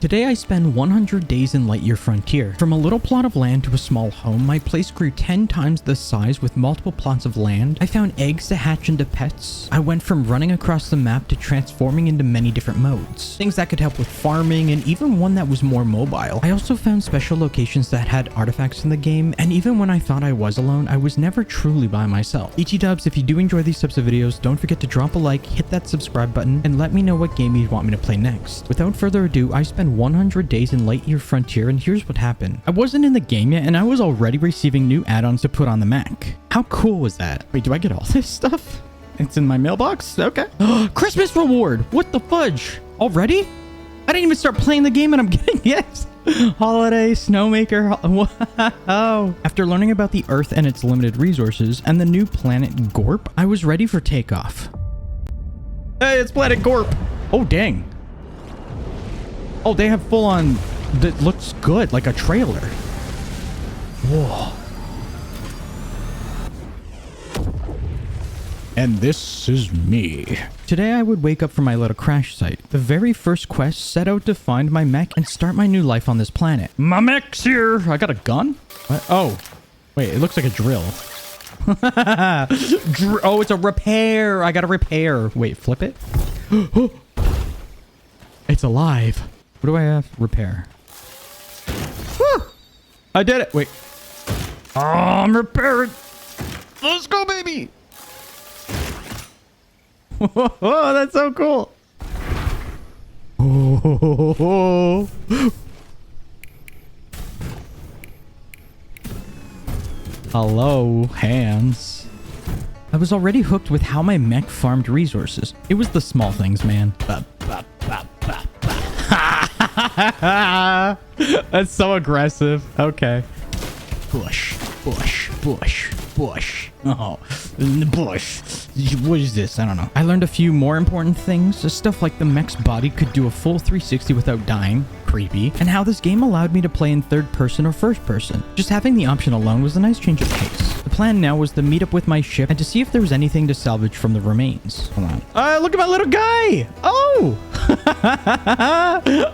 Today I spend 100 days in Lightyear Frontier. From a little plot of land to a small home, my place grew 10 times the size with multiple plots of land. I found eggs to hatch into pets. I went from running across the map to transforming into many different modes. Things that could help with farming and even one that was more mobile. I also found special locations that had artifacts in the game, and even when I thought I was alone, I was never truly by myself. ET Dubs, if you do enjoy these types of videos, don't forget to drop a like, hit that subscribe button, and let me know what game you'd want me to play next. Without further ado, I spent 100 days in Lightyear Frontier, and here's what happened. I wasn't in the game yet, and I was already receiving new add-ons to put on the mech. How cool was that? Wait, do I get all this stuff? It's in my mailbox? Okay. Christmas reward! What the fudge? Already? I didn't even start playing the game and I'm getting it! Holiday, snowmaker, wow. After learning about the Earth and its limited resources, and the new planet Gorp, I was ready for takeoff. Hey, it's planet Gorp! Oh, dang. Oh, they have full on... That looks good, like a trailer. Whoa. And this is me. Today I would wake up from my little crash site. The very first quest set out to find my mech and start my new life on this planet. My mech's here! I got a gun? What? Oh. Wait, it looks like a drill. Oh, it's a repair! I gotta repair. Wait, flip it? It's alive. What do I have? Repair. Woo! I did it! Wait. Oh, I'm repairing! Let's go, baby! Oh, that's so cool. Oh. Hello, hands. I was already hooked with how my mech farmed resources. It was the small things, man. That's so aggressive. Okay. Bush, bush, bush, bush. Oh, in the bush. What is this? I don't know. I learned a few more important things. Stuff like the mech's body could do a full 360 without dying. Creepy. And how this game allowed me to play in third person or first person. Just having the option alone was a nice change of pace. The plan now was to meet up with my ship and to see if there was anything to salvage from the remains. Hold on. Look at my little guy! Oh!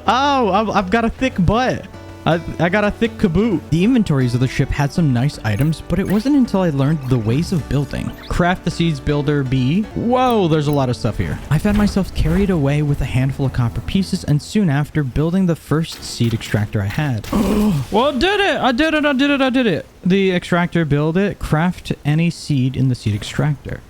Oh, I've got a thick butt. I got a thick caboot. The inventories of the ship had some nice items, but it wasn't until I learned the ways of building. Craft the seeds builder B. Whoa, there's a lot of stuff here. I found myself carried away with a handful of copper pieces and soon after building the first seed extractor I had. Well, I did it. The extractor, build it, craft any seed in the seed extractor.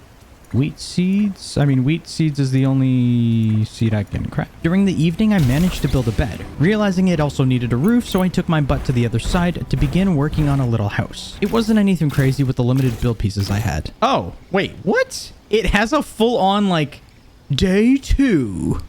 Wheat seeds? I mean, wheat seeds is the only seed I can craft. During the evening, I managed to build a bed, realizing it also needed a roof, so I took my butt to the other side to begin working on a little house. It wasn't anything crazy with the limited build pieces I had. Oh, wait, what? It has a full-on, like, day 2.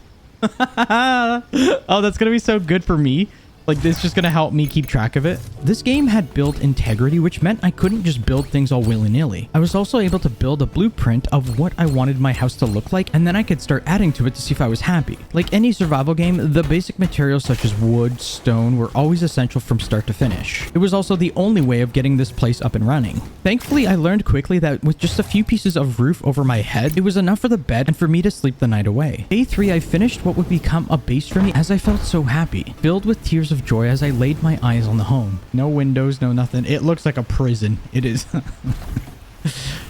Oh, that's gonna be so good for me. Like, this is just gonna help me keep track of it. This game had build integrity, which meant I couldn't just build things all willy-nilly. I was also able to build a blueprint of what I wanted my house to look like, and then I could start adding to it to see if I was happy. Like any survival game, the basic materials such as wood, stone were always essential from start to finish. It was also the only way of getting this place up and running. Thankfully, I learned quickly that with just a few pieces of roof over my head, it was enough for the bed and for me to sleep the night away. Day 3, I finished what would become a base for me as I felt so happy, filled with tears of joy as I laid my eyes on the home. No windows, no nothing. It looks like a prison. It is.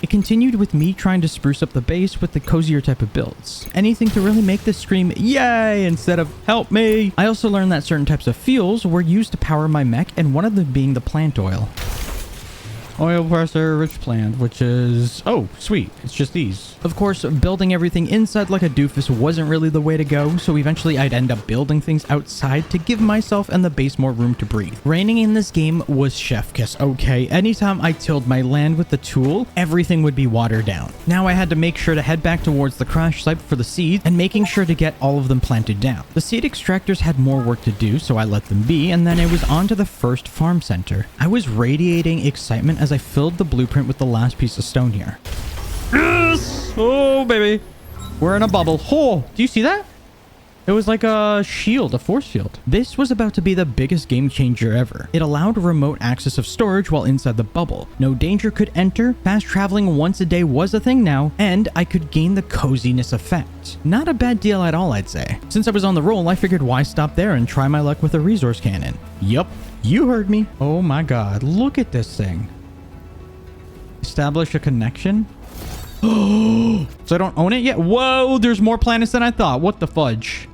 It continued with me trying to spruce up the base with the cozier type of builds. Anything to really make this scream, yay, instead of help me. I also learned that certain types of fuels were used to power my mech, and one of them being the plant oil. Oil presser, rich plant, which is... Oh, sweet. It's just these. Of course, building everything inside like a doofus wasn't really the way to go, so eventually I'd end up building things outside to give myself and the base more room to breathe. Raining in this game was chef kiss, okay? Anytime I tilled my land with the tool, everything would be watered down. Now I had to make sure to head back towards the crash site for the seeds and making sure to get all of them planted down. The seed extractors had more work to do, so I let them be, and then it was on to the first farm center. I was radiating excitement as I filled the blueprint with the last piece of stone here. Yes! Oh, baby. We're in a bubble. Oh, do you see that? It was like a shield, a force field. This was about to be the biggest game changer ever. It allowed remote access of storage while inside the bubble. No danger could enter, fast traveling once a day was a thing now, and I could gain the coziness effect. Not a bad deal at all, I'd say. Since I was on the roll, I figured why stop there and try my luck with a resource cannon. Yup, you heard me. Oh my god, look at this thing. Establish a connection? Oh, so I don't own it yet? Whoa, there's more planets than I thought. What the fudge?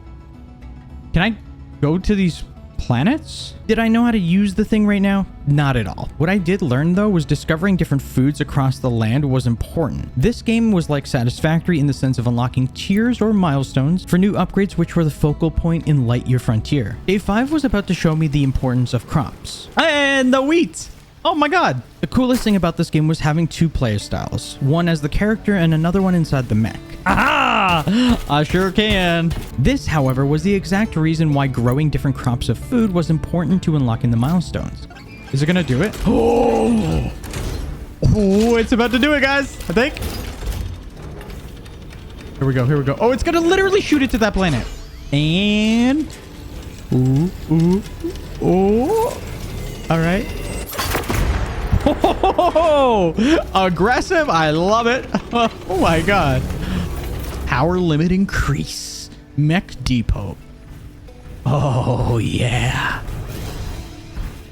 Can I go to these planets? Did I know how to use the thing right now? Not at all. What I did learn though was discovering different foods across the land was important. This game was like Satisfactory in the sense of unlocking tiers or milestones for new upgrades, which were the focal point in Lightyear Frontier. Day 5 was about to show me the importance of crops. And the wheat! Oh my god! The coolest thing about this game was having two player styles. One as the character and another one inside the mech. Aha! I sure can. This, however, was the exact reason why growing different crops of food was important to unlocking the milestones. Is it gonna do it? Oh! Oh, it's about to do it, guys! I think. Here we go, here we go. Oh, it's gonna literally shoot it to that planet. And... Ooh, ooh, oh! Alright. Oh, aggressive. I love it. Oh my god. Power limit increase. Mech depot. Oh yeah.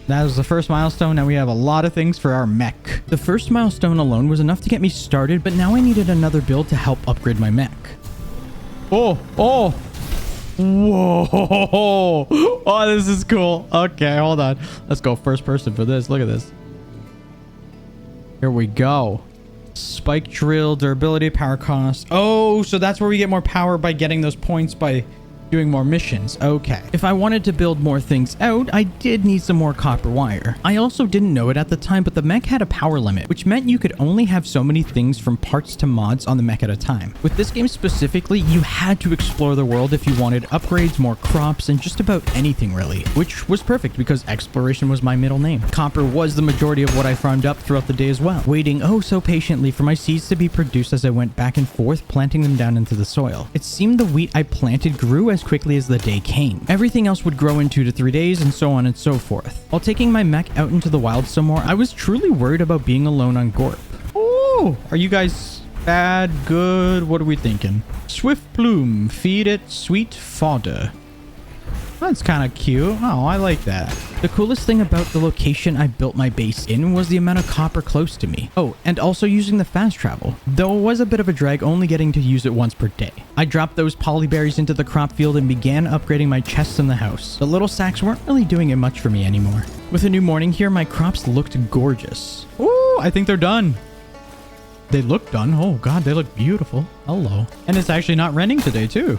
That was the first milestone. Now we have a lot of things for our mech. The first milestone alone was enough to get me started, but now I needed another build to help upgrade my mech. Oh, oh. Whoa. Oh, this is cool. Okay, hold on. Let's go first person for this. Look at this. Here we go. Spike drill, durability, power cost. Oh, so that's where we get more power by getting those points by doing more missions. Okay. If I wanted to build more things out, I did need some more copper wire. I also didn't know it at the time, but the mech had a power limit, which meant you could only have so many things from parts to mods on the mech at a time. With this game specifically, you had to explore the world if you wanted upgrades, more crops, and just about anything really, which was perfect because exploration was my middle name. Copper was the majority of what I farmed up throughout the day as well, waiting oh so patiently for my seeds to be produced as I went back and forth, planting them down into the soil. It seemed the wheat I planted grew as quickly as the day came. Everything else would grow in 2 to 3 days and so on and so forth. While taking my mech out into the wild some more, I was truly worried about being alone on Gorp. Oh, are you guys bad, good? What are we thinking? Swift plume, feed it sweet fodder. That's kind of cute. Oh, I like that. The coolest thing about the location I built my base in was the amount of copper close to me. Oh, and also using the fast travel, though it was a bit of a drag only getting to use it once per day. I dropped those polyberries into the crop field and began upgrading my chests in the house. The little sacks weren't really doing it much for me anymore. With a new morning here, my crops looked gorgeous. Ooh, I think they're done. They look done. Oh god, they look beautiful. Hello. And it's actually not raining today too.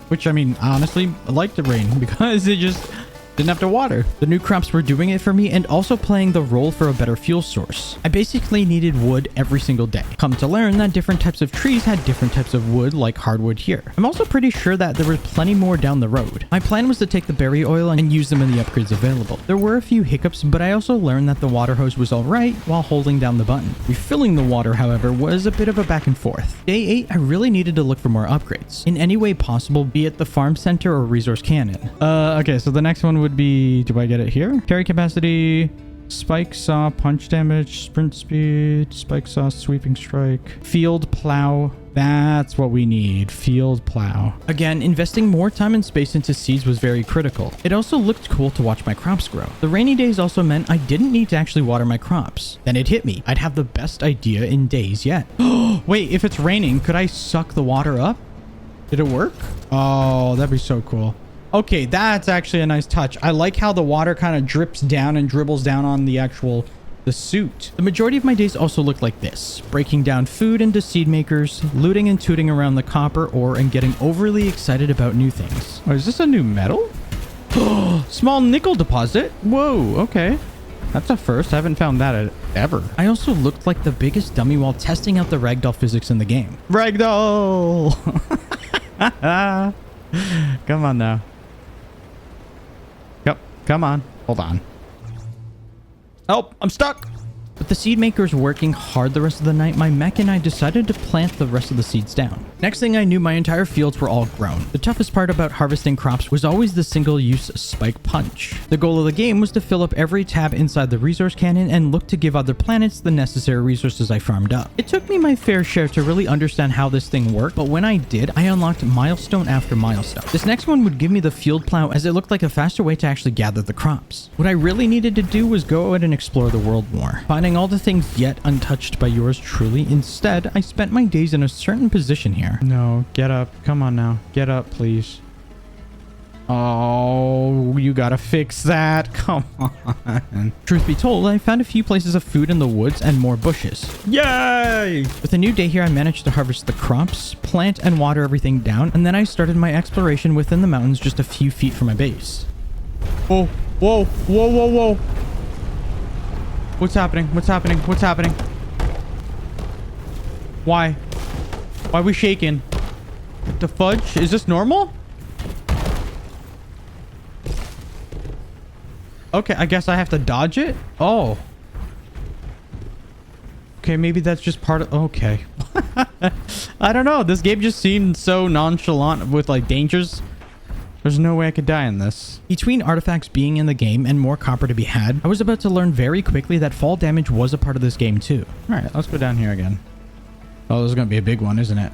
Which, I mean, honestly, I like the rain because it just didn't have to water. The new crops were doing it for me and also playing the role for a better fuel source. I basically needed wood every single day. Come to learn that different types of trees had different types of wood, like hardwood here. I'm also pretty sure that there was plenty more down the road. My plan was to take the berry oil and use them in the upgrades available. There were a few hiccups, but I also learned that the water hose was alright while holding down the button. Refilling the water, however, was a bit of a back and forth. Day 8, I really needed to look for more upgrades. In any way possible, be it the farm center or resource cannon. Okay, so the next one would be, do I get it here? Carry capacity, spike saw, punch damage, sprint speed, spike saw, sweeping strike, field plow. That's what we need, field plow. Again, investing more time and space into seeds was very critical. It also looked cool to watch my crops grow. The rainy days also meant I didn't need to actually water my crops. Then it hit me. I'd have the best idea in days yet. Wait, if it's raining, could I suck the water up? Did it work? Oh, that'd be so cool. Okay, that's actually a nice touch. I like how the water kind of drips down and dribbles down on the suit. The majority of my days also looked like this. Breaking down food into seed makers, looting and tooting around the copper ore, and getting overly excited about new things. Oh, is this a new metal? Small nickel deposit? Whoa, okay. That's a first. I haven't found that ever. I also looked like the biggest dummy while testing out the ragdoll physics in the game. Ragdoll! Come on now. Yep, come on. Hold on. Help, I'm stuck. With the seed makers working hard the rest of the night, my mech and I decided to plant the rest of the seeds down. Next thing I knew, my entire fields were all grown. The toughest part about harvesting crops was always the single-use spike punch. The goal of the game was to fill up every tab inside the resource cannon and look to give other planets the necessary resources I farmed up. It took me my fair share to really understand how this thing worked, but when I did, I unlocked milestone after milestone. This next one would give me the field plow as it looked like a faster way to actually gather the crops. What I really needed to do was go out and explore the world more, finding all the things yet untouched by yours truly. Instead, I spent my days in a certain position here. No, get up. Come on now. Get up, please. Oh, you gotta fix that. Come on. Truth be told, I found a few places of food in the woods and more bushes. Yay! With a new day here, I managed to harvest the crops, plant and water everything down, and then I started my exploration within the mountains just a few feet from my base. Oh, whoa, whoa, whoa, whoa. What's happening? What's happening? What's happening? Why? Why are we shaking? What the fudge? Is this normal? Okay, I guess I have to dodge it? Oh. Okay, maybe that's just part of... Okay. I don't know. This game just seemed so nonchalant with, like, dangers. There's no way I could die in this. Between artifacts being in the game and more copper to be had, I was about to learn very quickly that fall damage was a part of this game, too. All right, let's go down here again. Oh, this is going to be a big one, isn't it?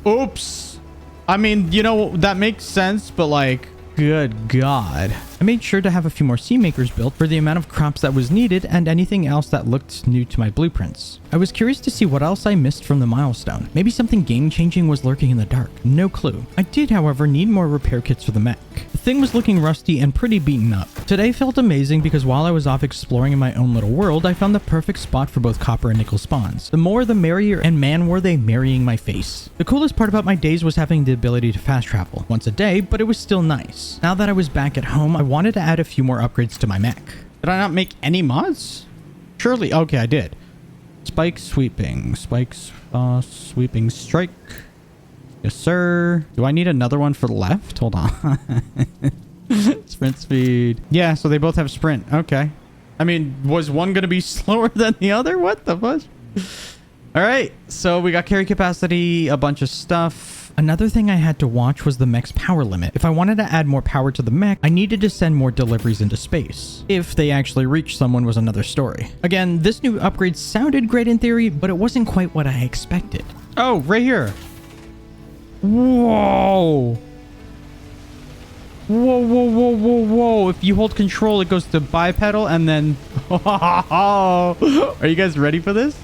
Oops. I mean, you know, that makes sense, but like, good God. I made sure to have a few more sea makers built for the amount of crops that was needed and anything else that looked new to my blueprints. I was curious to see what else I missed from the milestone. Maybe something game-changing was lurking in the dark. No clue. I did, however, need more repair kits for the mech. The thing was looking rusty and pretty beaten up. Today felt amazing because while I was off exploring in my own little world, I found the perfect spot for both copper and nickel spawns. The more the merrier, and man were they marrying my face. The coolest part about my days was having the ability to fast travel once a day, but it was still nice. Now that I was back at home, I wanted to add a few more upgrades to my mech. Did I not make any mods? Surely. Okay, I did. Spike sweeping. Spikes sweeping strike. Yes, sir. Do I need another one for the left? Hold on. Sprint speed. Yeah, so they both have sprint. Okay. I mean, was one going to be slower than the other? What the fuck? All right. So we got carry capacity, a bunch of stuff. Another thing I had to watch was the mech's power limit. If I wanted to add more power to the mech, I needed to send more deliveries into space. If they actually reached someone was another story. Again, this new upgrade sounded great in theory, but it wasn't quite what I expected. Oh, right here. Whoa. Whoa, whoa, whoa, whoa, whoa. If you hold control, it goes to bipedal and then... Are you guys ready for this?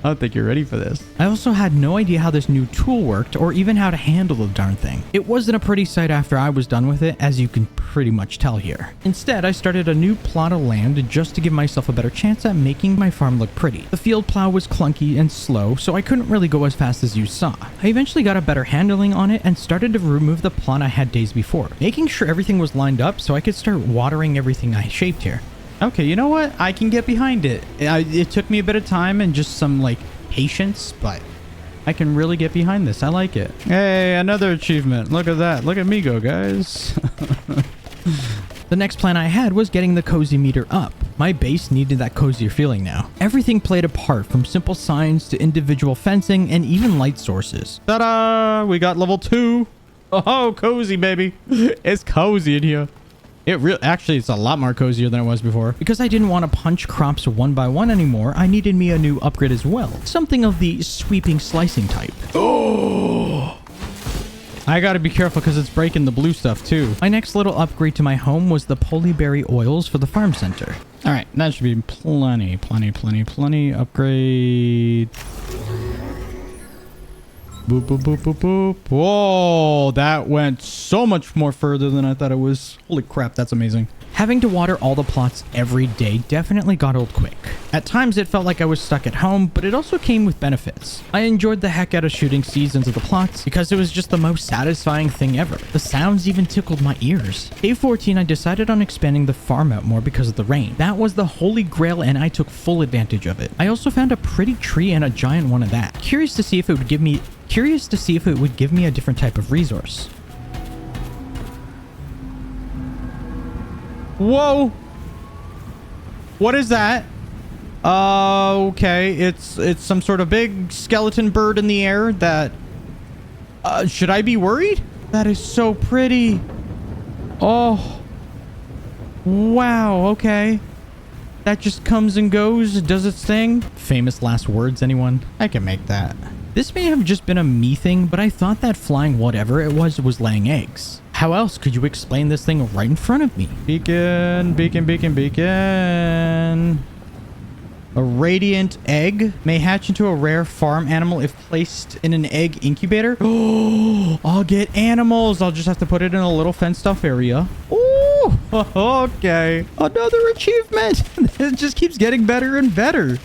I don't think you're ready for this. I also had no idea how this new tool worked or even how to handle the darn thing. It wasn't a pretty sight after I was done with it, as you can pretty much tell here. Instead, I started a new plot of land just to give myself a better chance at making my farm look pretty. The field plow was clunky and slow, so I couldn't really go as fast as you saw. I eventually got a better handling on it and started to remove the plot I had days before, making sure everything was lined up so I could start watering everything I shaped here. Okay, you know what? I can get behind it. It took me a bit of time and just some, like, patience, but I can really get behind this. I like it. Hey, another achievement. Look at that. Look at me go, guys. The next plan I had was getting the cozy meter up. My base needed that cozier feeling now. Everything played a part, from simple signs to individual fencing and even light sources. Ta-da! We got level 2. Oh, cozy, baby. It's cozy in here. Actually, it's a lot more cozier than it was before. Because I didn't want to punch crops one by one anymore, I needed me a new upgrade as well. Something of the sweeping slicing type. Oh! I gotta be careful because it's breaking the blue stuff too. My next little upgrade to my home was the polyberry oils for the farm center. All right, that should be plenty. Upgrade. Boop, boop, boop, boop, boop. Whoa, that went so much more further than I thought it was. Holy crap, that's amazing. Having to water all the plots every day definitely got old quick. At times it felt like I was stuck at home, but it also came with benefits. I enjoyed the heck out of shooting seeds into the plots because it was just the most satisfying thing ever. The sounds even tickled my ears. Day 14, I decided on expanding the farm out more because of the rain. That was the holy grail and I took full advantage of it. I also found a pretty tree and a giant one of that. Curious to see if it would give me a different type of resource. Whoa! What is that? Okay. It's some sort of big skeleton bird in the air that... should I be worried? That is so pretty. Oh. Wow, okay. That just comes and goes, does its thing. Famous last words, anyone? I can make that. This may have just been a me thing, but I thought that flying whatever it was laying eggs. How else could you explain this thing right in front of me? Beacon, beacon, beacon, beacon. A radiant egg may hatch into a rare farm animal if placed in an egg incubator. Oh, I'll get animals. I'll just have to put it in a little fenced off area. Oh, okay. Another achievement. It just keeps getting better and better.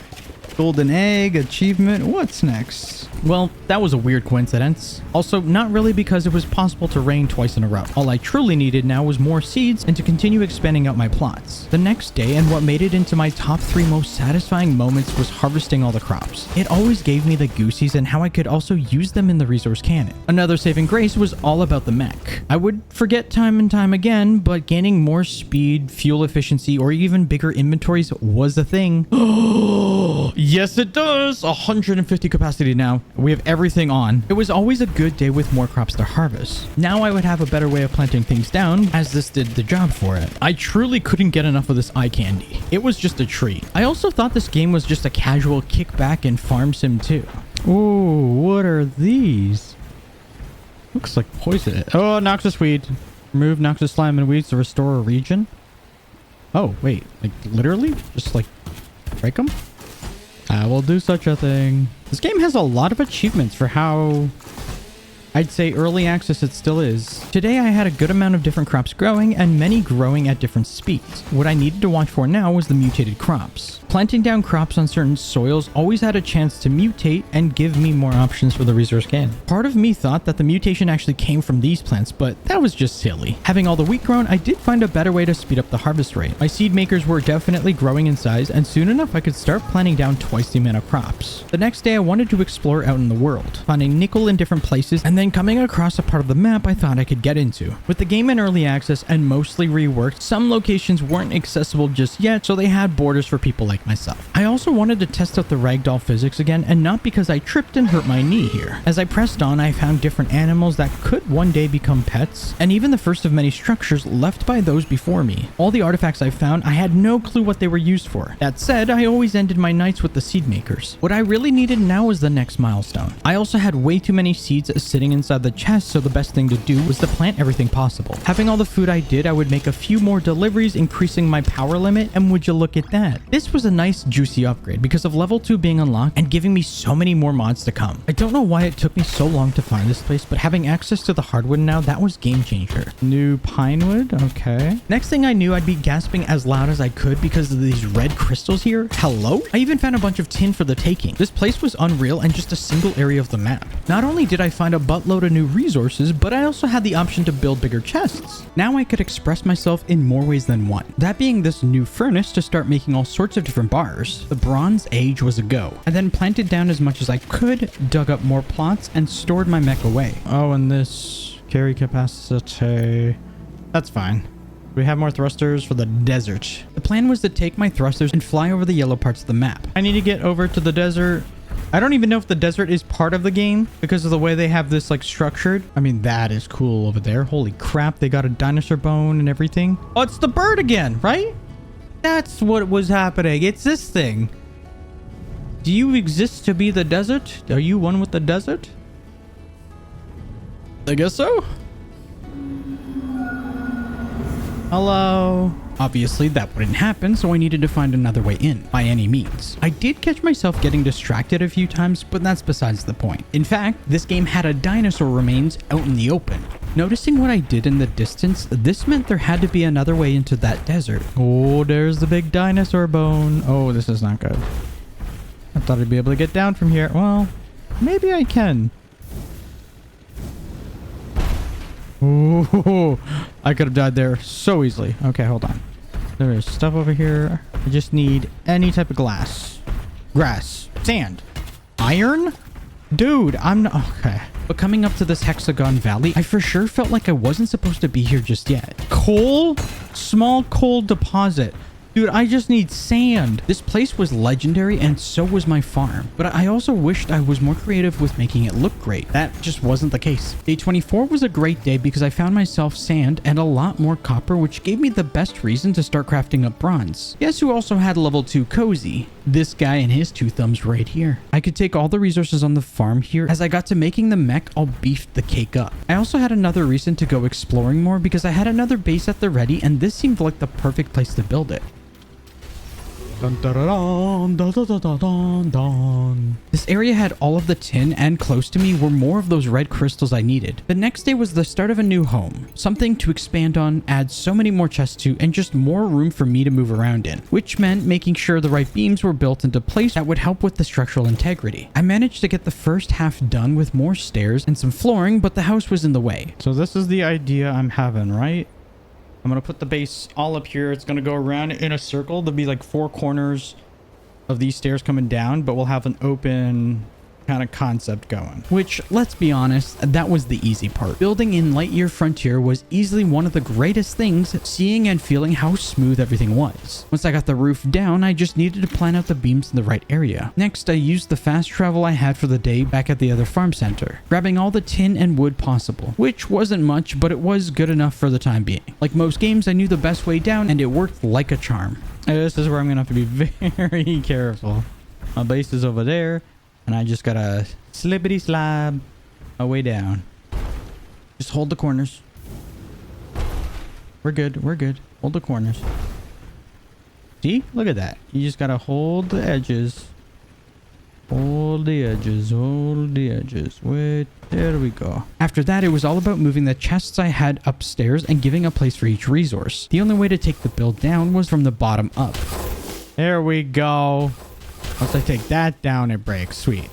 Golden egg achievement. What's next? Well, that was a weird coincidence. Also, not really, because it was possible to rain twice in a row. All I truly needed now was more seeds and to continue expanding out my plots. The next day, and what made it into my top 3 most satisfying moments, was harvesting all the crops. It always gave me the goosies and how I could also use them in the resource cannon. Another saving grace was all about the mech. I would forget time and time again, but gaining more speed, fuel efficiency, or even bigger inventories was a thing. Oh, yes it does! 150 capacity now. We have everything on. It was always a good day with more crops to harvest. Now I would have a better way of planting things down, as this did the job for it. I truly couldn't get enough of this eye candy. It was just a treat. I also thought this game was just a casual kickback and farm sim too. Ooh, what are these? Looks like poison. Oh, noxious weed. Remove noxious slime and weeds to restore a region. Oh, wait. Like, literally? Just, like, break them? I will do such a thing. This game has a lot of achievements for how... I'd say early access it still is. Today I had a good amount of different crops growing, and many growing at different speeds. What I needed to watch for now was the mutated crops. Planting down crops on certain soils always had a chance to mutate and give me more options for the resource can. Part of me thought that the mutation actually came from these plants, but that was just silly. Having all the wheat grown, I did find a better way to speed up the harvest rate. My seed makers were definitely growing in size, and soon enough I could start planting down twice the amount of crops. The next day I wanted to explore out in the world, finding nickel in different places, and then coming across a part of the map I thought I could get into. With the game in early access and mostly reworked, some locations weren't accessible just yet, so they had borders for people like myself. I also wanted to test out the ragdoll physics again, and not because I tripped and hurt my knee here. As I pressed on, I found different animals that could one day become pets, and even the first of many structures left by those before me. All the artifacts I found, I had no clue what they were used for. That said, I always ended my nights with the seed makers. What I really needed now was the next milestone. I also had way too many seeds sitting inside the chest, so the best thing to do was to plant everything possible. Having all the food I did, I would make a few more deliveries, increasing my power limit, and would you look at that? This was a nice juicy upgrade because of level 2 being unlocked and giving me so many more mods to come. I don't know why it took me so long to find this place, but having access to the hardwood now, that was game changer. New pine wood, okay. Next thing I knew, I'd be gasping as loud as I could because of these red crystals here. Hello? I even found a bunch of tin for the taking. This place was unreal and just a single area of the map. Not only did I find a buttload of new resources, but I also had the option to build bigger chests. Now I could express myself in more ways than one. That being this new furnace to start making all sorts of different bars. The Bronze Age was a go. I then planted down as much as I could, dug up more plots, and stored my mech away. Oh, and this carry capacity. That's fine. We have more thrusters for the desert. The plan was to take my thrusters and fly over the yellow parts of the map. I need to get over to the desert. I don't even know if the desert is part of the game because of the way they have this like structured. I mean, that is cool over there. Holy crap. They got a dinosaur bone and everything. Oh, it's the bird again, right? That's what was happening. It's this thing. Do you exist to be the desert? Are you one with the desert? I guess so. Hello. Obviously, that wouldn't happen, so I needed to find another way in, by any means. I did catch myself getting distracted a few times, but that's besides the point. In fact, this game had a dinosaur remains out in the open. Noticing what I did in the distance, this meant there had to be another way into that desert. Oh, there's the big dinosaur bone. Oh, this is not good. I thought I'd be able to get down from here. Well, maybe I can. Ooh, I could have died there so easily. Okay, hold on. There is stuff over here. I just need any type of glass. Grass. Sand. Iron? Dude, I'm not... Okay. But coming up to this hexagon valley, I for sure felt like I wasn't supposed to be here just yet. Coal? Small coal deposit. Dude, I just need sand. This place was legendary and so was my farm. But I also wished I was more creative with making it look great. That just wasn't the case. Day 24 was a great day because I found myself sand and a lot more copper, which gave me the best reason to start crafting up bronze. Guess who also had level 2 cozy? This guy and his 2 thumbs right here. I could take all the resources on the farm here. As I got to making the mech, I'll beef the cake up. I also had another reason to go exploring more because I had another base at the ready and this seemed like the perfect place to build it. Dun, dun, dun, dun, dun, dun, dun, dun, dun. This area had all of the tin and close to me were more of those red crystals I needed. The next day was the start of a new home. Something to expand on, add so many more chests to, and just more room for me to move around in. Which meant making sure the right beams were built into place that would help with the structural integrity. I managed to get the first half done with more stairs and some flooring, but the house was in the way. So this is the idea I'm having, right? I'm going to put the base all up here. It's going to go around in a circle. There'll be like 4 corners of these stairs coming down, but we'll have an open kind of concept going. Which, let's be honest, that was the easy part. Building in Lightyear Frontier was easily one of the greatest things, seeing and feeling how smooth everything was. Once I got the roof down, I just needed to plan out the beams in the right area. Next, I used the fast travel I had for the day back at the other farm center, grabbing all the tin and wood possible, which wasn't much, but it was good enough for the time being. Like most games, I knew the best way down, and it worked like a charm. This is where I'm gonna have to be very careful. My base is over there. And I just gotta slippity slab my way down. Just hold the corners. We're good. We're good. Hold the corners. See? Look at that. You just gotta hold the edges. Hold the edges. Hold the edges. Wait. There we go. After that, it was all about moving the chests I had upstairs and giving a place for each resource. The only way to take the build down was from the bottom up. There we go. Once I take that down, it breaks. Sweet.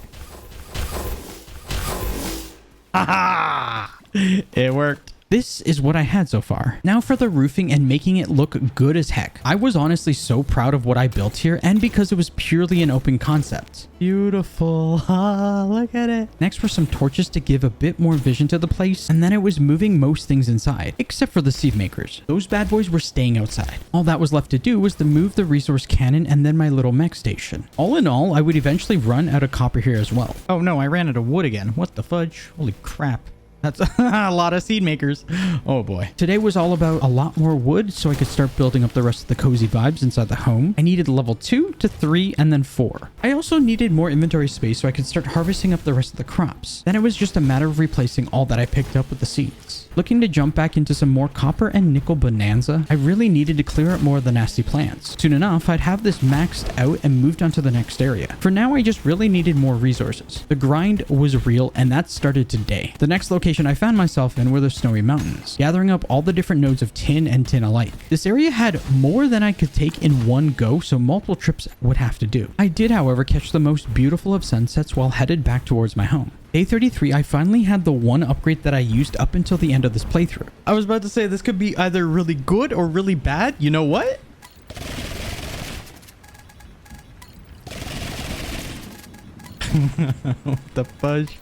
Haha! It worked. This is what I had so far. Now for the roofing and making it look good as heck. I was honestly so proud of what I built here and because it was purely an open concept. Beautiful. Ah, look at it. Next were some torches to give a bit more vision to the place, and then it was moving most things inside, except for the seed makers. Those bad boys were staying outside. All that was left to do was to move the resource cannon and then my little mech station. All in all, I would eventually run out of copper here as well. Oh no, I ran out of wood again. What the fudge? Holy crap. That's a lot of seed makers. Oh boy. Today was all about a lot more wood so I could start building up the rest of the cozy vibes inside the home. I needed level 2 to 3 and then 4. I also needed more inventory space so I could start harvesting up the rest of the crops. Then it was just a matter of replacing all that I picked up with the seeds. Looking to jump back into some more copper and nickel bonanza, I really needed to clear up more of the nasty plants. Soon enough, I'd have this maxed out and moved on to the next area. For now, I just really needed more resources. The grind was real and that started today. The next location I found myself in were the snowy mountains, gathering up all the different nodes of tin and tin alike. This area had more than I could take in one go, so multiple trips would have to do. I did, however, catch the most beautiful of sunsets while headed back towards my home. Day 33, I finally had the one upgrade that I used up until the end of this playthrough. I was about to say this could be either really good or really bad. You know what? What the fudge?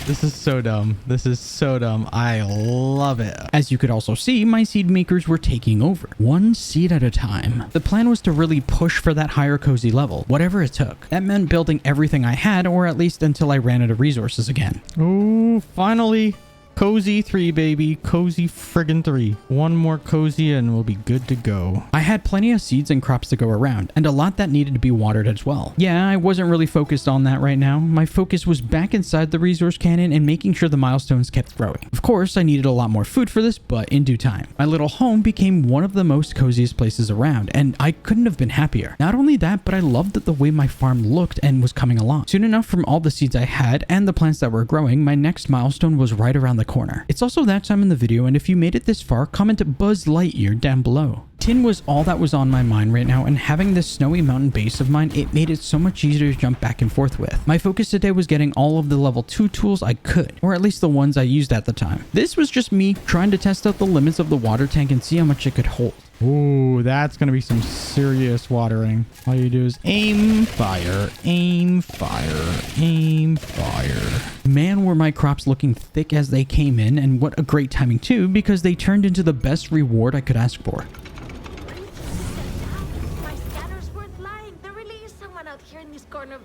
This is so dumb. This is so dumb. I love it. As you could also see, my seed makers were taking over, one seed at a time. The plan was to really push for that higher cozy level, whatever it took. That meant building everything I had, or at least until I ran out of resources again. Oh, finally. Cozy 3, baby. Cozy friggin' 3. One more cozy and we'll be good to go. I had plenty of seeds and crops to go around, and a lot that needed to be watered as well. Yeah, I wasn't really focused on that right now. My focus was back inside the resource cannon and making sure the milestones kept growing. Of course, I needed a lot more food for this, but in due time. My little home became one of the most coziest places around, and I couldn't have been happier. Not only that, but I loved the way my farm looked and was coming along. Soon enough, from all the seeds I had and the plants that were growing, my next milestone was right around the corner. It's also that time in the video, and if you made it this far, comment Buzz Lightyear down below. Tin was all that was on my mind right now, and having this snowy mountain base of mine, it made it so much easier to jump back and forth with. My focus today was getting all of the level 2 tools I could, or at least the ones I used at the time. This was just me trying to test out the limits of the water tank and see how much it could hold. Ooh, that's gonna be some serious watering. All you do is aim, fire, aim, fire, aim, fire. Man, were my crops looking thick as they came in, and what a great timing too, because they turned into the best reward I could ask for.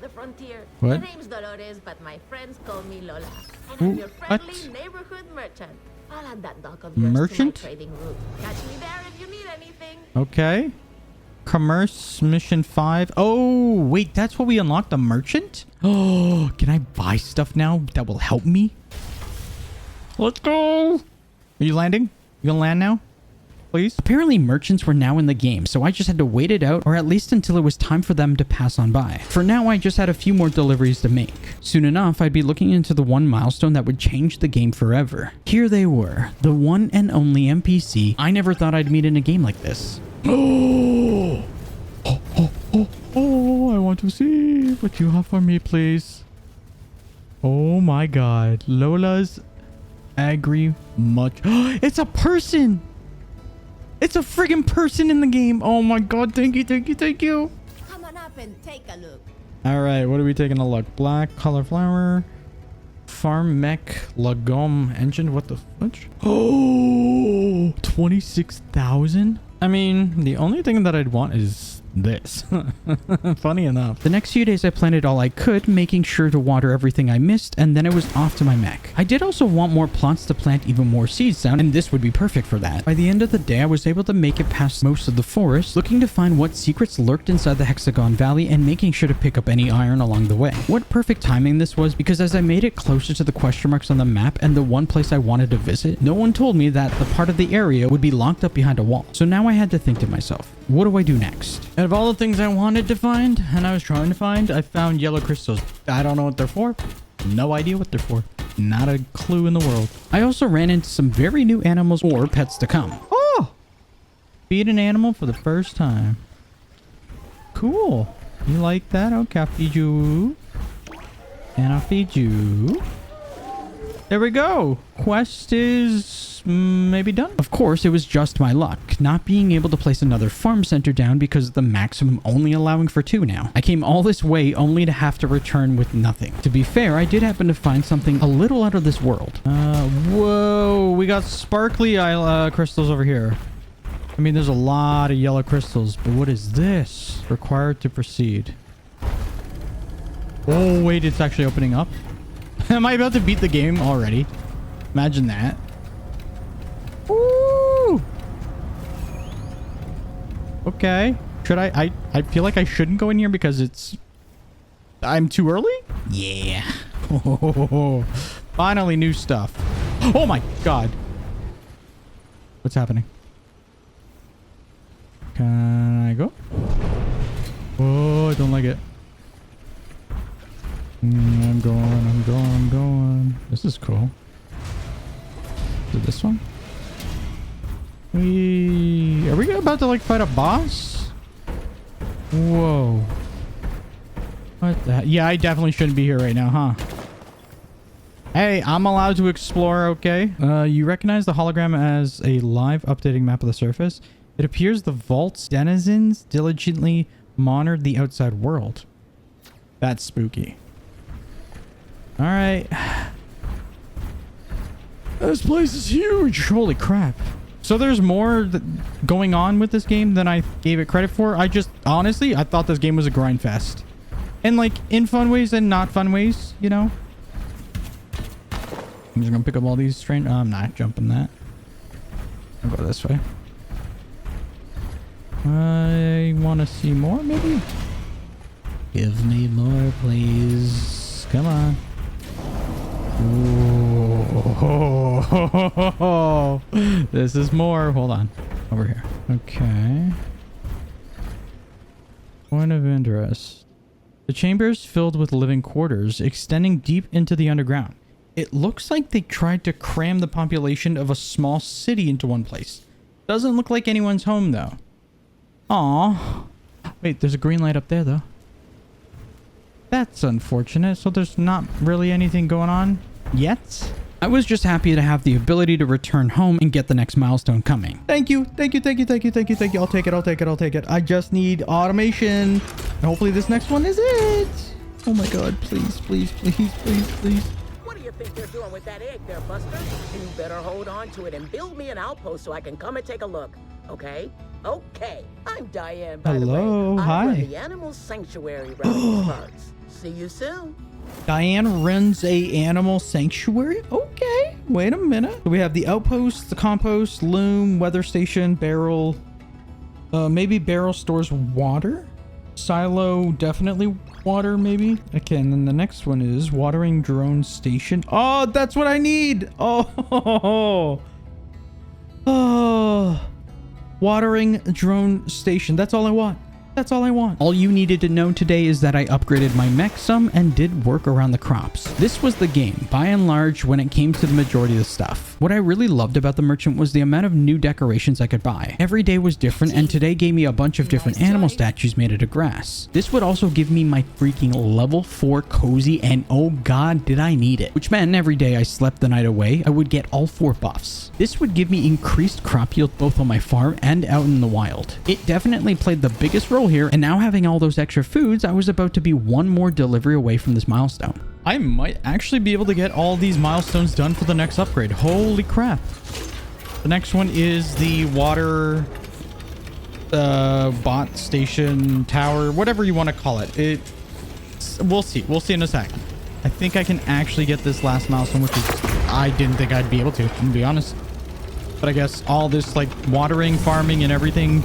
the frontier. What? My name's Dolores, but my friends call me Lola. And I'm your friendly neighborhood merchant. I'll add that dock of yours Merchant? to my trading route. Catch me there if you need anything. Okay. Commerce mission 5. Oh, wait, that's what we unlocked, the merchant? Oh, can I buy stuff now that will help me? Let's go. Are you landing? You gonna land now? Please? Apparently merchants were now in the game, so I just had to wait it out, or at least until it was time for them to pass on by. For now, I just had a few more deliveries to make. Soon enough, I'd be looking into the one milestone that would change the game forever. Here they were, the one and only NPC I never thought I'd meet in a game like this. Oh, I want to see what you have for me, please. Oh my god. Lola's Agri Much. It's a person! It's a friggin' person in the game. Oh my god, thank you, thank you, thank you. Come on up and take a look. Alright, what are we taking a look? Black cauliflower. Farm mech legume engine. What the fudge? Oh, 26,000? I mean, the only thing that I'd want is this. Funny enough. The next few days I planted all I could, making sure to water everything I missed, and then it was off to my mech. I did also want more plots to plant even more seeds down, and this would be perfect for that. By the end of the day, I was able to make it past most of the forest, looking to find what secrets lurked inside the Hexagon Valley and making sure to pick up any iron along the way. What perfect timing this was, because as I made it closer to the question marks on the map and the one place I wanted to visit, no one told me that the part of the area would be locked up behind a wall. So now I had to think to myself, what do I do next? Out of all the things I wanted to find, and I was trying to find, I found yellow crystals. I don't know what they're for. No idea what they're for. Not a clue in the world. I also ran into some very new animals or pets to come. Oh! Feed an animal for the first time. Cool. You like that? Okay, I'll feed you. And I'll feed you. There we go. Quest is maybe done. Of course, it was just my luck, not being able to place another farm center down because of the maximum only allowing for 2 now. I came all this way only to have to return with nothing. To be fair, I did happen to find something a little out of this world. Whoa, we got sparkly crystals over here. I mean, there's a lot of yellow crystals, but what is this? Required to proceed. Oh, wait, it's actually opening up. Am I about to beat the game already? Imagine that. Woo! Okay. Should I feel like I shouldn't go in here because I'm too early? Yeah. Oh, finally new stuff. Oh my god. What's happening? Can I go? Oh, I don't like it. I'm going. This is cool. Is it this one? Are we about to like fight a boss? Whoa. What the heck? Yeah, I definitely shouldn't be here right now, huh? Hey, I'm allowed to explore, okay? You recognize the hologram as a live updating map of the surface? It appears the vault's denizens diligently monitored the outside world. That's spooky. Alright. This place is huge. Holy crap. So there's more going on with this game than I gave it credit for. Honestly, I thought this game was a grind fest. And like in fun ways and not fun ways, you know? I'm just gonna pick up all these strange... I'm not jumping that. I'll go this way. I want to see more, maybe? Give me more, please. Come on. Ooh. This is more. Hold on. Over here. Okay. Point of interest. The chamber is filled with living quarters, extending deep into the underground. It looks like they tried to cram the population of a small city into one place. Doesn't look like anyone's home, though. Aww. Wait, there's a green light up there, though. That's unfortunate. So there's not really anything going on yet? I was just happy to have the ability to return home and get the next milestone coming. Thank you. Thank you. Thank you. Thank you. Thank you. Thank you. I'll take it. I'll take it. I'll take it. I just need automation. And hopefully this next one is it. Oh my god. Please, please, please, please, please. What do you think they're doing with that egg there, Buster? You better hold on to it and build me an outpost so I can come and take a look. okay? Okay, I'm Diane, by Hello, the way. I hi. run the animal sanctuary around these parts. See you soon. Diane runs a animal sanctuary? Okay, wait a minute. We have the outpost, the compost, loom, weather station, barrel. Maybe barrel stores water? Silo, definitely water, maybe? Okay, and then the next one is watering drone station. Oh, that's what I need! Oh, oh. Watering drone station. That's all I want. That's all I want. All you needed to know today is that I upgraded my mech some and did work around the crops. This was the game, by and large, when it came to the majority of the stuff. What I really loved about the merchant was the amount of new decorations I could buy. Every day was different, and today gave me a bunch of different animal statues made out of grass. This would also give me my freaking level 4 cozy, and oh god, did I need it. Which meant every day I slept the night away, I would get all 4 buffs. This would give me increased crop yield both on my farm and out in the wild. It definitely played the biggest role here, and now having all those extra foods, I was about to be one more delivery away from this milestone. I might actually be able to get all these milestones done for the next upgrade. Holy crap. The next one is the water bot station tower, whatever you want to call it. We'll see. We'll see in a second. I think I can actually get this last milestone, which is I didn't think I'd be able to be honest. But I guess all this like watering, farming, and everything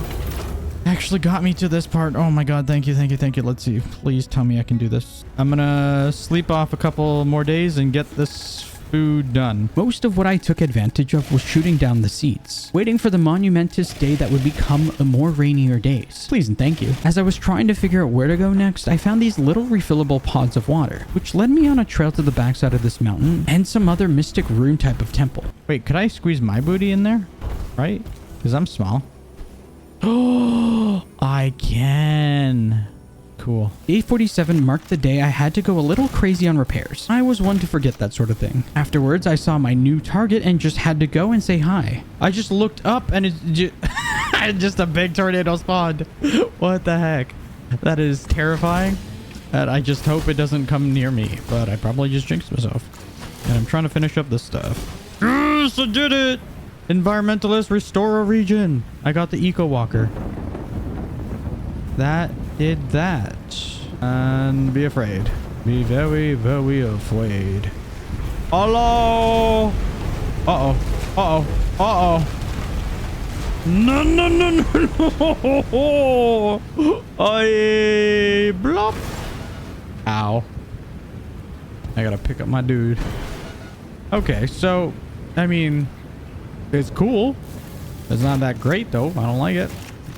actually got me to this part. Oh my god, thank you, thank you, thank you. Let's see. Please tell me I can do this. I'm gonna sleep off a couple more days and get this food done. Most of what I took advantage of was shooting down the seeds, waiting for the monumentous day that would become a more rainier days. Please and thank you. As I was trying to figure out where to go next, I found these little refillable pods of water, which led me on a trail to the backside of this mountain and some other mystic rune type of temple. Wait, could I squeeze my booty in there? Right? Because I'm small. Oh, I can. Cool. Day 47 marked the day I had to go a little crazy on repairs. I was one to forget that sort of thing. Afterwards, I saw my new target and just had to go and say hi. I just looked up and it's just a big tornado spawned. What the heck? That is terrifying. And I just hope it doesn't come near me, but I probably just jinxed myself. And I'm trying to finish up this stuff. Yes, I did it! Environmentalist, restore a region. I got the eco walker. That did that. And be afraid. Be very, very afraid. Hello. Uh-oh. Uh-oh. Uh-oh. No, no, no, no, no. I blop. Ow. I gotta pick up my dude. Okay, so, I mean, it's cool. It's not that great though. I don't like it.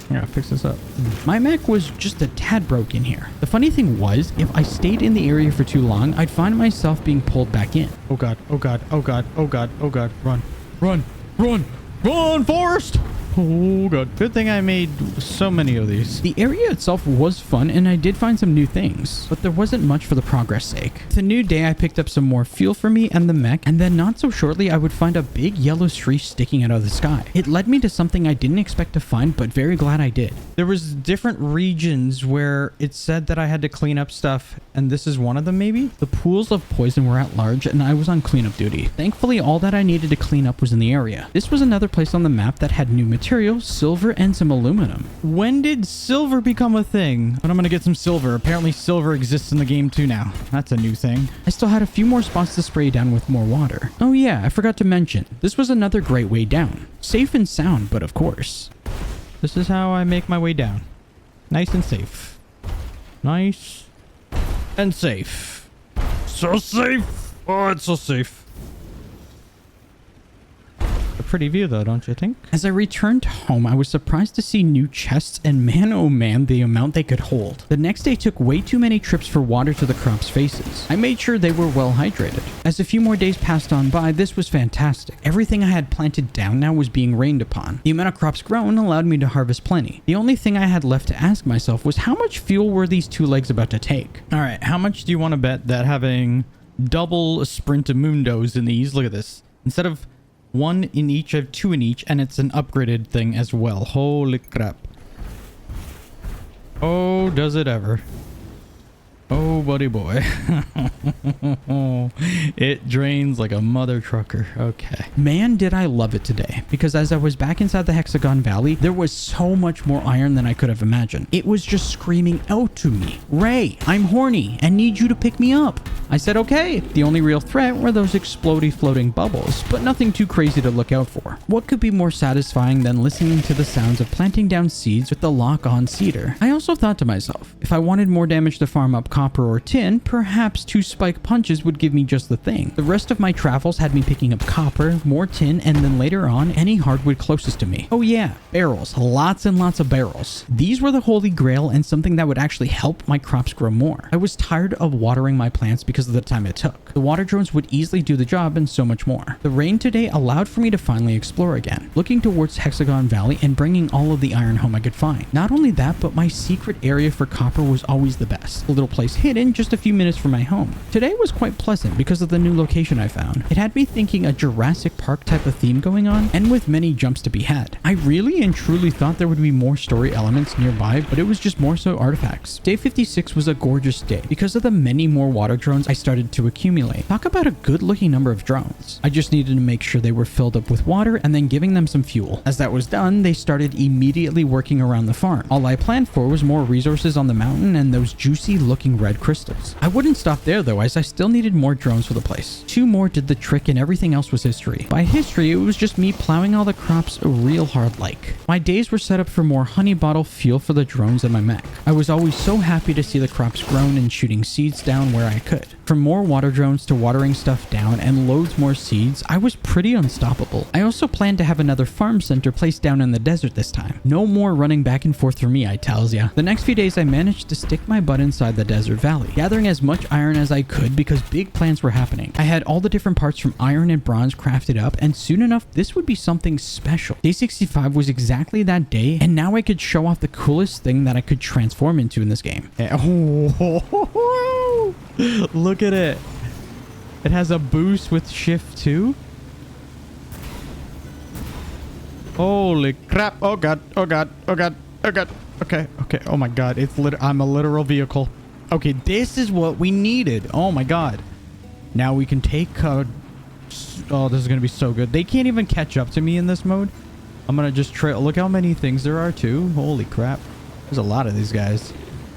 I gotta fix this up. My mech was just a tad broken here. The funny thing was, if I stayed in the area for too long, I'd find myself being pulled back in. Oh god, oh god, oh god, oh god, oh god. Run, run, run, run, Forrest! Oh god. Good thing I made so many of these. The area itself was fun and I did find some new things, but there wasn't much for the progress sake. With a new day, I picked up some more fuel for me and the mech, and then not so shortly I would find a big yellow streak sticking out of the sky. It led me to something I didn't expect to find, but very glad I did. There was different regions where it said that I had to clean up stuff, and this is one of them maybe? The pools of poison were at large and I was on cleanup duty. Thankfully, all that I needed to clean up was in the area. This was another place on the map that had new materials, silver, and some aluminum. When did silver become a thing? But I'm gonna get some silver. Apparently silver exists in the game too now. That's a new thing. I still had a few more spots to spray down with more water. Oh yeah, I forgot to mention, this was another great way down. Safe and sound, but of course. This is how I make my way down. Nice and safe. Nice and safe. So safe. Oh, it's so safe. A pretty view though, don't you think? As I returned home, I was surprised to see new chests, and man oh man, the amount they could hold. The next day took way too many trips for water to the crops' faces. I made sure they were well hydrated. As a few more days passed on by, this was fantastic. Everything I had planted down now was being rained upon. The amount of crops grown allowed me to harvest plenty. The only thing I had left to ask myself was how much fuel were these two legs about to take? Alright, how much do you want to bet that having double Sprintamundos in these, look at this, instead of one in each, I have two in each, and it's an upgraded thing as well. Holy crap. Oh, does it ever. Oh buddy boy. It drains like a mother trucker. Okay. Man, did I love it today. Because as I was back inside the Hexagon Valley, there was so much more iron than I could have imagined. It was just screaming out to me, Ray, I'm horny and need you to pick me up. I said, okay. The only real threat were those explodey floating bubbles, but nothing too crazy to look out for. What could be more satisfying than listening to the sounds of planting down seeds with the lock-on seeder? I also thought to myself, if I wanted more damage to farm up copper or tin, perhaps 2 spike punches would give me just the thing. The rest of my travels had me picking up copper, more tin, and then later on, any hardwood closest to me. Oh yeah, barrels. Lots and lots of barrels. These were the holy grail and something that would actually help my crops grow more. I was tired of watering my plants because of the time it took. The water drones would easily do the job and so much more. The rain today allowed for me to finally explore again, looking towards Hexagon Valley and bringing all of the iron home I could find. Not only that, but my secret area for copper was always the best. A little place hidden just a few minutes from my home. Today was quite pleasant because of the new location I found. It had me thinking a Jurassic Park type of theme going on, and with many jumps to be had. I really and truly thought there would be more story elements nearby, but it was just more so artifacts. Day 56 was a gorgeous day because of the many more water drones I started to accumulate. Talk about a good looking number of drones. I just needed to make sure they were filled up with water and then giving them some fuel. As that was done, they started immediately working around the farm. All I planned for was more resources on the mountain and those juicy looking red crystals. I wouldn't stop there though, as I still needed more drones for the place. 2 more did the trick and everything else was history. By history, it was just me plowing all the crops real hard like. My days were set up for more honey bottle fuel for the drones and my mech. I was always so happy to see the crops grown and shooting seeds down where I could. From more water drones to watering stuff down and loads more seeds, I was pretty unstoppable. I also planned to have another farm center placed down in the desert this time. No more running back and forth for me, I tells ya. The next few days I managed to stick my butt inside the desert valley, gathering as much iron as I could because big plans were happening. I had all the different parts from iron and bronze crafted up, and soon enough this would be something special. Day 65 was exactly that day, and now I could show off the coolest thing that I could transform into in this game. Oh, look at it. It has a boost with shift 2. Holy crap. Oh god. Oh god. Oh god. Oh god. Okay. Okay. Oh my god. I'm a literal vehicle. Okay, this is what we needed. Oh my god. Now we can take oh, this is gonna be so good. They can't even catch up to me in this mode. I'm gonna just trail. Look how many things there are too. Holy crap. There's a lot of these guys.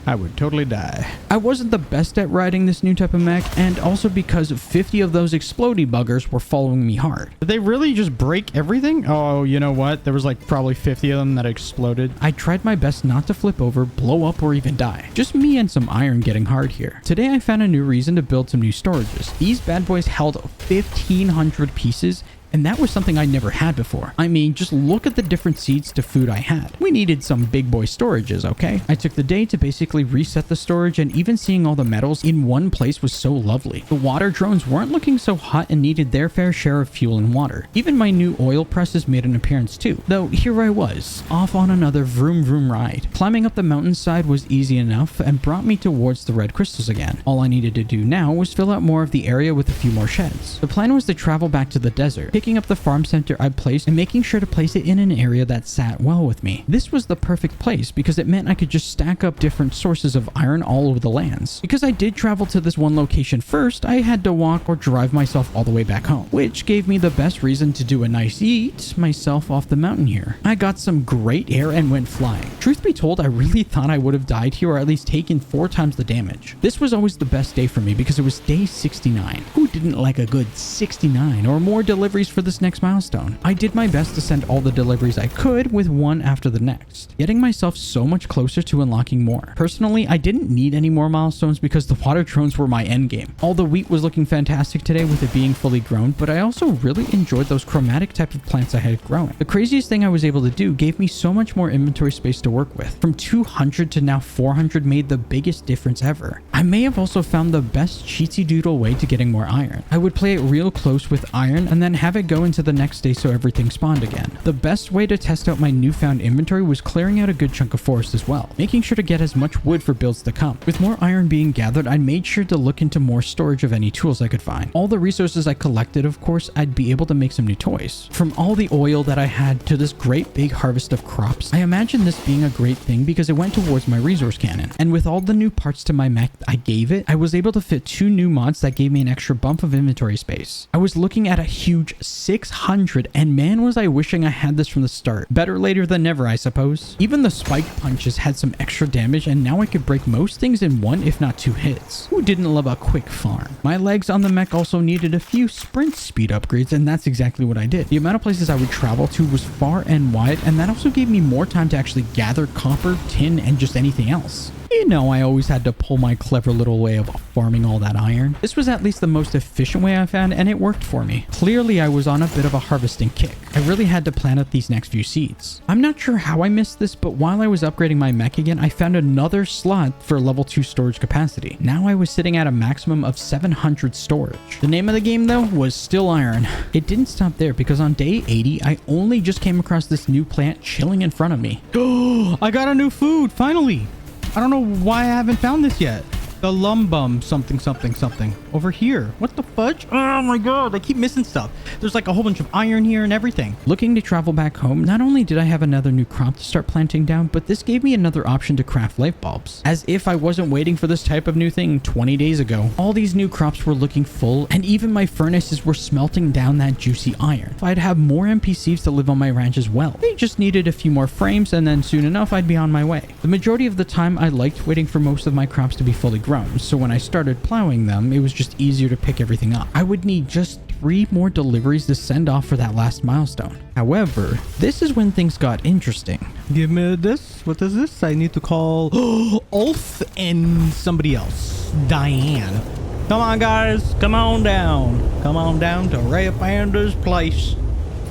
I would totally die. I wasn't the best at riding this new type of mech, and also because 50 of those explodey buggers were following me hard. Did they really just break everything? Oh, you know what? There was like probably 50 of them that exploded. I tried my best not to flip over, blow up, or even die. Just me and some iron getting hard here. Today I found a new reason to build some new storages. These bad boys held 1,500 pieces, and that was something I never had before. I mean, just look at the different seeds to food I had. We needed some big boy storages, okay? I took the day to basically reset the storage, and even seeing all the metals in one place was so lovely. The water drones weren't looking so hot and needed their fair share of fuel and water. Even my new oil presses made an appearance too. Though here I was, off on another vroom vroom ride. Climbing up the mountainside was easy enough and brought me towards the red crystals again. All I needed to do now was fill out more of the area with a few more sheds. The plan was to travel back to the desert, picking up the farm center I'd placed and making sure to place it in an area that sat well with me. This was the perfect place because it meant I could just stack up different sources of iron all over the lands. Because I did travel to this one location first, I had to walk or drive myself all the way back home, which gave me the best reason to do a nice eat myself off the mountain here. I got some great air and went flying. Truth be told, I really thought I would have died here or at least taken 4 times the damage. This was always the best day for me because it was day 69. Who didn't like a good 69 or more deliveries for this next milestone? I did my best to send all the deliveries I could with one after the next, getting myself so much closer to unlocking more. Personally, I didn't need any more milestones because the water drones were my endgame. All the wheat was looking fantastic today with it being fully grown, but I also really enjoyed those chromatic type of plants I had growing. The craziest thing I was able to do gave me so much more inventory space to work with. From 200 to now 400 made the biggest difference ever. I may have also found the best cheatsy doodle way to getting more iron. I would play it real close with iron and then have it I go into the next day so everything spawned again. The best way to test out my newfound inventory was clearing out a good chunk of forest as well, making sure to get as much wood for builds to come. With more iron being gathered, I made sure to look into more storage of any tools I could find. All the resources I collected, of course, I'd be able to make some new toys. From all the oil that I had to this great big harvest of crops, I imagine this being a great thing because it went towards my resource cannon. And with all the new parts to my mech I gave it, I was able to fit 2 new mods that gave me an extra bump of inventory space. I was looking at a huge 600, and man was I wishing I had this from the start. Better later than never, I suppose. Even the spike punches had some extra damage, and now I could break most things in 1 if not 2 hits. Who didn't love a quick farm? My legs on the mech also needed a few sprint speed upgrades, and that's exactly what I did. The amount of places I would travel to was far and wide, and that also gave me more time to actually gather copper, tin, and just anything else. You know, I always had to pull my clever little way of farming all that iron. This was at least the most efficient way I found, and it worked for me. Clearly, I was on a bit of a harvesting kick. I really had to plant out these next few seeds. I'm not sure how I missed this, but while I was upgrading my mech again, I found another slot for level 2 storage capacity. Now I was sitting at a maximum of 700 storage. The name of the game, though, was still iron. It didn't stop there because on day 80, I only just came across this new plant chilling in front of me. Oh, I got a new food, finally! I don't know why I haven't found this yet. The lumbum something something something over here. What the fudge? Oh my god, I keep missing stuff. There's like a whole bunch of iron here and everything. Looking to travel back home, not only did I have another new crop to start planting down, but this gave me another option to craft light bulbs. As if I wasn't waiting for this type of new thing 20 days ago. All these new crops were looking full, and even my furnaces were smelting down that juicy iron. I'd have more NPCs to live on my ranch as well. They just needed a few more frames, and then soon enough I'd be on my way. The majority of the time I liked waiting for most of my crops to be fully grown, so when I started plowing them, it was just easier to pick everything up. I would need just 3 more deliveries to send off for that last milestone. However, this is when things got interesting. Give me this. What is this? I need to call Ulf and somebody else. Diane. Come on, guys. Come on down. Come on down to Rayofpandas' place.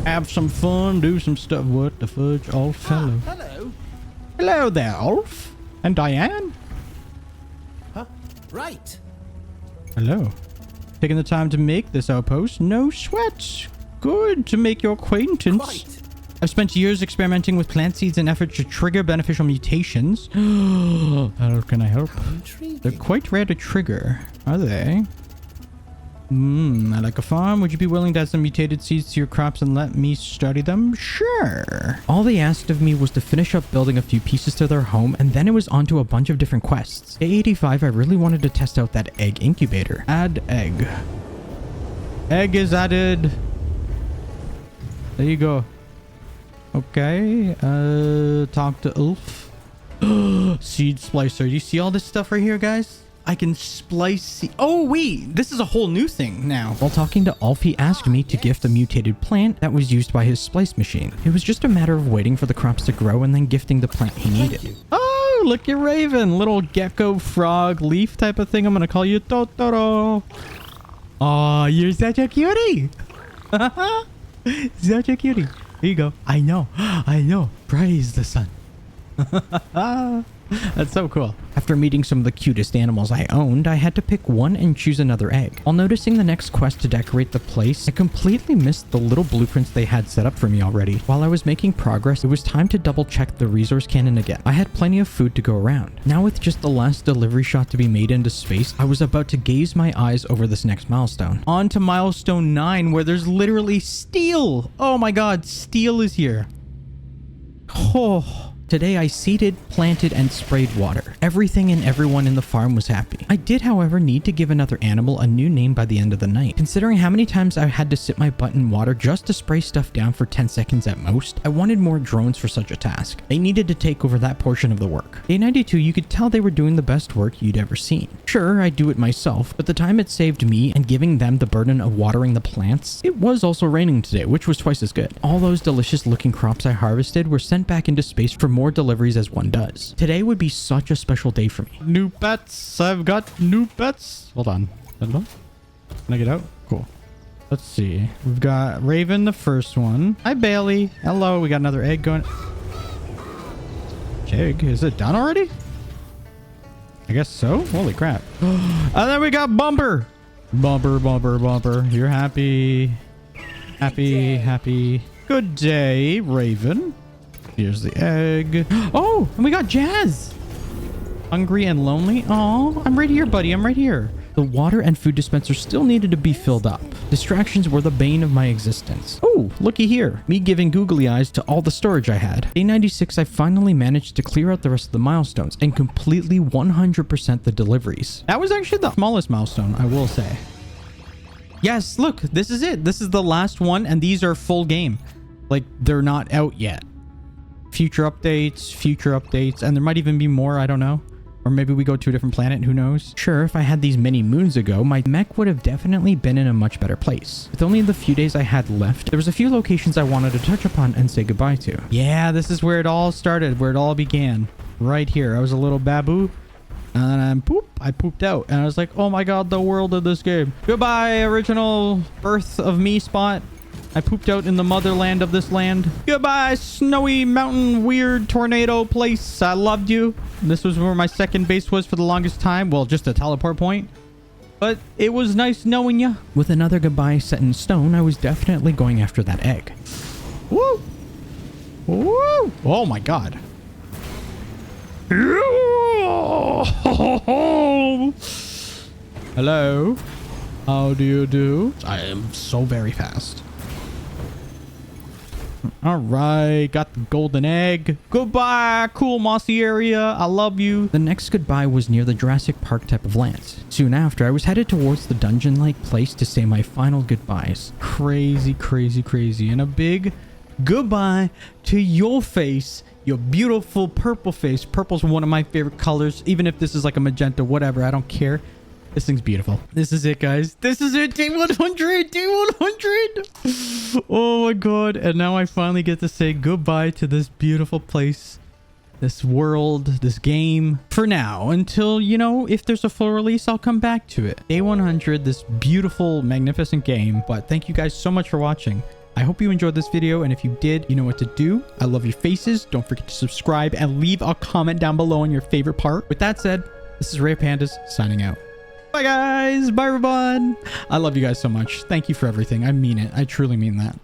Have some fun. Do some stuff. What the fudge? Ulf, hello. Hello. Hello there, Ulf. And Diane? Right. Hello. Taking the time to make this outpost? No sweat. Good to make your acquaintance. Quite. I've spent years experimenting with plant seeds in efforts to trigger beneficial mutations. How can I help? They're quite rare to trigger, are they? I like a farm. Would you be willing to add some mutated seeds to your crops and let me study them? Sure. All they asked of me was to finish up building a few pieces to their home, and then it was on to a bunch of different quests. Day 85, I really wanted to test out that egg incubator. Add egg. Egg is added. There you go. Okay. Talk to Ulf. Seed splicer. Do you see all this stuff right here, guys? I can splice. Oh, wait. This is a whole new thing now. While talking to Ulf, he asked me to gift a mutated plant that was used by his splice machine. It was just a matter of waiting for the crops to grow and then gifting the plant he needed. Oh, look at Raven. Little gecko, frog, leaf type of thing. I'm going to call you Totoro. Oh, you're such a cutie. Such a cutie. Here you go. I know. I know. Praise the sun. That's so cool. After meeting some of the cutest animals I owned, I had to pick one and choose another egg. While noticing the next quest to decorate the place, I completely missed the little blueprints they had set up for me already. While I was making progress, it was time to double check the resource cannon again. I had plenty of food to go around. Now with just the last delivery shot to be made into space, I was about to gaze my eyes over this next milestone. On to milestone 9, where there's literally steel. Oh my god, steel is here. Oh. Today I seeded, planted, and sprayed water. Everything and everyone in the farm was happy. I did, however, need to give another animal a new name by the end of the night. Considering how many times I had to sit my butt in water just to spray stuff down for 10 seconds at most, I wanted more drones for such a task. They needed to take over that portion of the work. Day 92, you could tell they were doing the best work you'd ever seen. Sure, I do it myself, but the time it saved me and giving them the burden of watering the plants, it was also raining today, which was twice as good. All those delicious looking crops I harvested were sent back into space for more deliveries as one does. Today would be such a special day for me. New pets. I've got new pets. Hold on. Hello? Can I get out? Cool. Let's see. We've got Raven, the first one. Hi, Bailey. Hello. We got another egg going. Egg? Is it done already? I guess so. Holy crap. And then we got Bumper. Bumper, Bumper, Bumper. You're happy. Happy. Good day, Raven. Here's the egg. Oh, and we got Jazz. Hungry and lonely. Oh, I'm right here, buddy. I'm right here. The water and food dispenser still needed to be filled up. Distractions were the bane of my existence. Oh, looky here. Me giving googly eyes to all the storage I had. Day 96, I finally managed to clear out the rest of the milestones and completely 100% the deliveries. That was actually the smallest milestone, I will say. Yes, look, this is it. This is the last one, and these are full game. Like, they're not out yet. Future updates, and there might even be more, I don't know. Or maybe we go to a different planet, who knows? Sure, if I had these many moons ago, my mech would have definitely been in a much better place. With only the few days I had left, there was a few locations I wanted to touch upon and say goodbye to. Yeah, this is where it all started, where it all began. Right here. I was a little baboo. And I pooped out. And I was like, oh my god, the world of this game. Goodbye, original birth of me spot. I pooped out in the motherland of this land. Goodbye, snowy mountain weird tornado place. I loved you. This was where my second base was for the longest time. Well, just a teleport point. But it was nice knowing you. With another goodbye set in stone, I was definitely going after that egg. Woo! Woo! Oh my god. Hello. How do you do? I am so very fast. All right, got the golden egg. Goodbye, cool mossy area. I love you. The next goodbye was near the Jurassic Park type of lands. Soon after, I was headed towards the dungeon-like place to say my final goodbyes. Crazy, crazy, crazy. And a big goodbye to your face, your beautiful purple face. Purple's one of my favorite colors. Even if this is like a magenta, whatever, I don't care. This thing's beautiful. This is it, guys. This is it. Day 100. Day 100. Oh my god. And now I finally get to say goodbye to this beautiful place, this world, this game. For now, until, you know, if there's a full release, I'll come back to it. Day 100, this beautiful, magnificent game. But thank you guys so much for watching. I hope you enjoyed this video, and if you did, you know what to do. I love your faces. Don't forget to subscribe and leave a comment down below on your favorite part. With that said, this is Rayofpandas signing out. Bye guys. Bye everyone. I love you guys so much. Thank you for everything. I mean it. I truly mean that.